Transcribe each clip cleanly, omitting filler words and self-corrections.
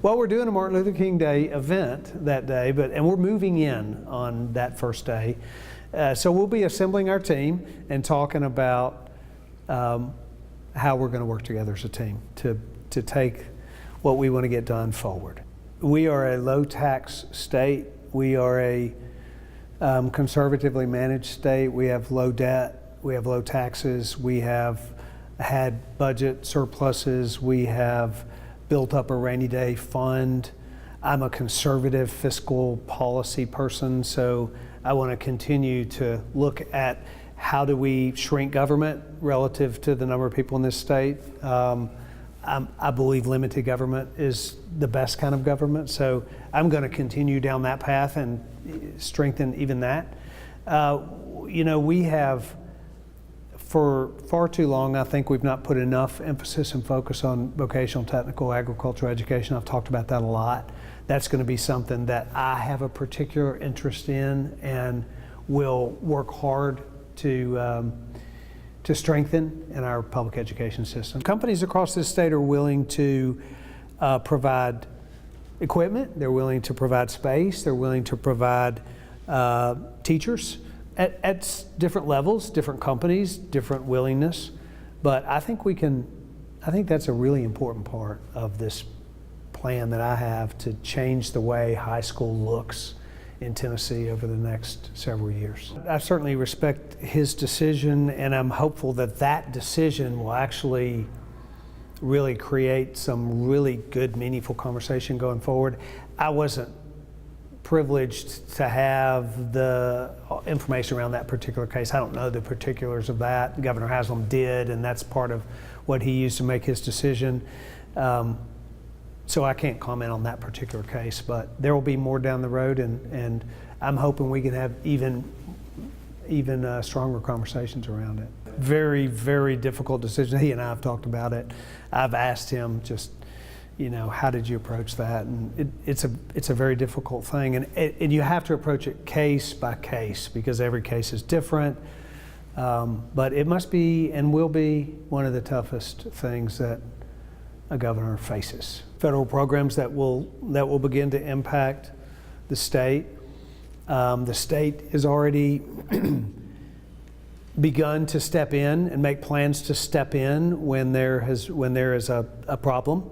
Well, we're doing a Martin Luther King Day event that day, and we're moving in on that first day. So we'll be assembling our team and talking about how we're going to work together as a team to take what we want to get done forward. We are a low tax state. We are a conservatively managed state. We have low debt. We have low taxes. We have had budget surpluses. We have built up a rainy day fund. I'm a conservative fiscal policy person, so I want to continue to look at how do we shrink government relative to the number of people in this state. I believe limited government is the best kind of government, so I'm going to continue down that path and strengthen even that. You know, we have, for far too long, I think we've not put enough emphasis and focus on vocational, technical, agricultural education. I've talked about that a lot. That's going to be something that I have a particular interest in and will work hard to strengthen in our public education system. Companies across this state are willing to provide equipment, they're willing to provide space, they're willing to provide teachers at different levels, different companies, different willingness. But I think that's a really important part of this plan that I have to change the way high school looks in Tennessee over the next several years. I certainly respect his decision, and I'm hopeful that that decision will actually really create some really good, meaningful conversation going forward. I wasn't privileged to have the information around that particular case. I don't know the particulars of that. Governor Haslam did, and that's part of what he used to make his decision. So I can't comment on that particular case, but there will be more down the road, and I'm hoping we can have even stronger conversations around it. Very, very difficult decision. He and I have talked about it. I've asked him just, you know, how did you approach that? And it's a very difficult thing, and you have to approach it case by case because every case is different. But it must be and will be one of the toughest things that a governor faces. Federal programs that will begin to impact the state. The state has already begun to step in and make plans to step in when there is a problem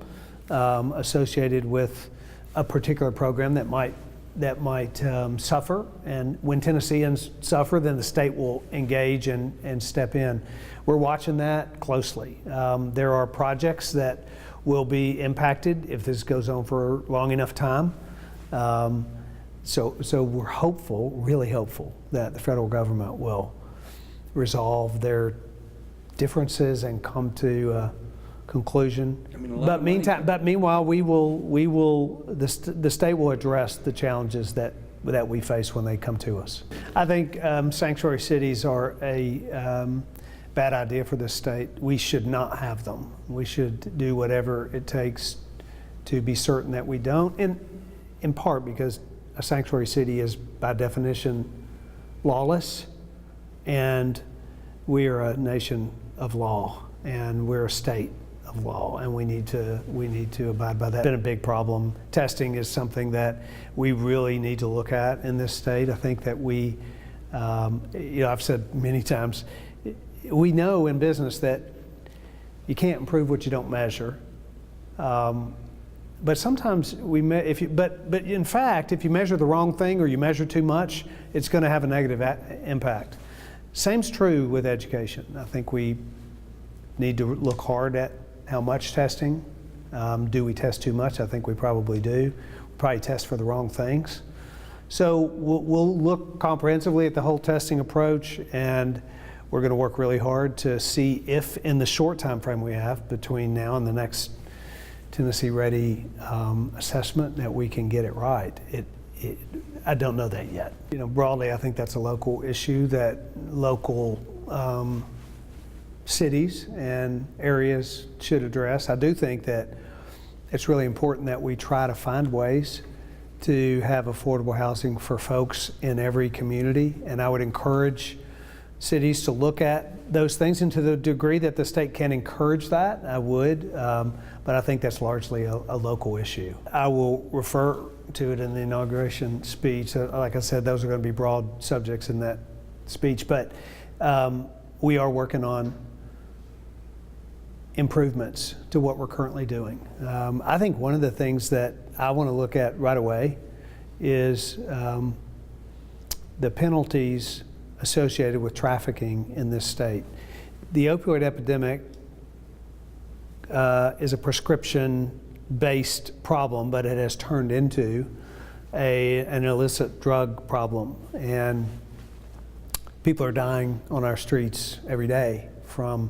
associated with a particular program that might suffer. And when Tennesseans suffer, then the state will engage and step in. We're watching that closely. There are projects that will be impacted if this goes on for long enough time. So we're hopeful, really hopeful, that the federal government will resolve their differences and come to a conclusion. I mean, but meanwhile, the state will address the challenges that we face when they come to us. I think sanctuary cities are a bad idea for this state. We should not have them. We should do whatever it takes to be certain that we don't, in part because a sanctuary city is by definition lawless, and we are a nation of law, and we're a state of law, and we need to abide by that. It's been a big problem. Testing is something that we really need to look at in this state. I think that we, I've said many times, we know in business that you can't improve what you don't measure. But sometimes but in fact, if you measure the wrong thing or you measure too much, it's going to have a negative impact. Same's true with education. I think we need to look hard at how much testing. Do we test too much? I think we probably do. We probably test for the wrong things. So we'll look comprehensively at the whole testing approach, and we're going to work really hard to see if in the short time frame we have between now and the next Tennessee Ready assessment that we can get it right. I don't know that yet. You know, broadly, I think that's a local issue that local cities and areas should address. I do think that it's really important that we try to find ways to have affordable housing for folks in every community, and I would encourage cities to look at those things, and to the degree that the state can encourage that, I would, but I think that's largely a local issue. I will refer to it in the inauguration speech. Like I said, those are going to be broad subjects in that speech, but we are working on improvements to what we're currently doing. I think one of the things that I want to look at right away is the penalties associated with trafficking in this state. The opioid epidemic is a prescription-based problem, but it has turned into an illicit drug problem, and people are dying on our streets every day from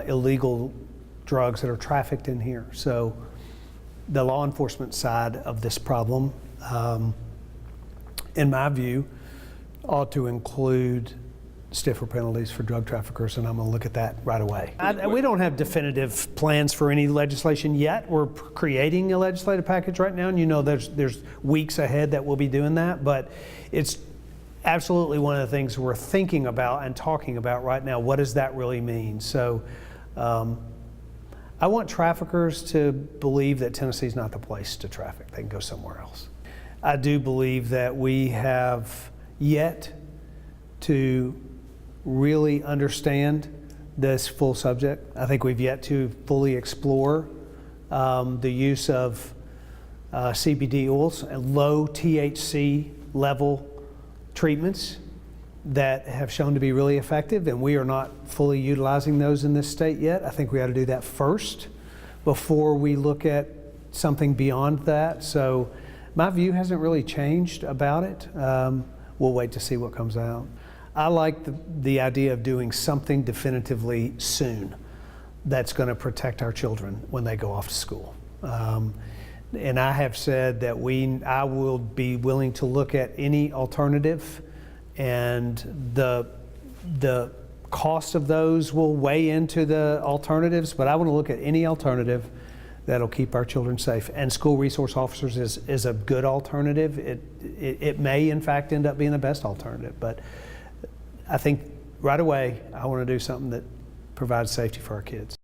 illegal drugs that are trafficked in here. So the law enforcement side of this problem, in my view, ought to include stiffer penalties for drug traffickers, and I'm going to look at that right away. We don't have definitive plans for any legislation yet. We're creating a legislative package right now, and you know there's weeks ahead that we'll be doing that, but it's absolutely one of the things we're thinking about and talking about right now. What does that really mean? So I want traffickers to believe that Tennessee's not the place to traffic. They can go somewhere else. I do believe that we have yet to really understand this full subject. I think we've yet to fully explore the use of CBD oils and low THC level treatments that have shown to be really effective, and we are not fully utilizing those in this state yet. I think we ought to do that first before we look at something beyond that. So my view hasn't really changed about it. We'll wait to see what comes out. I like the idea of doing something definitively soon that's going to protect our children when they go off to school. And I have said that I will be willing to look at any alternative, and the cost of those will weigh into the alternatives, but I want to look at any alternative that'll keep our children safe. And school resource officers is a good alternative. It may, in fact, end up being the best alternative. But I think right away, I want to do something that provides safety for our kids.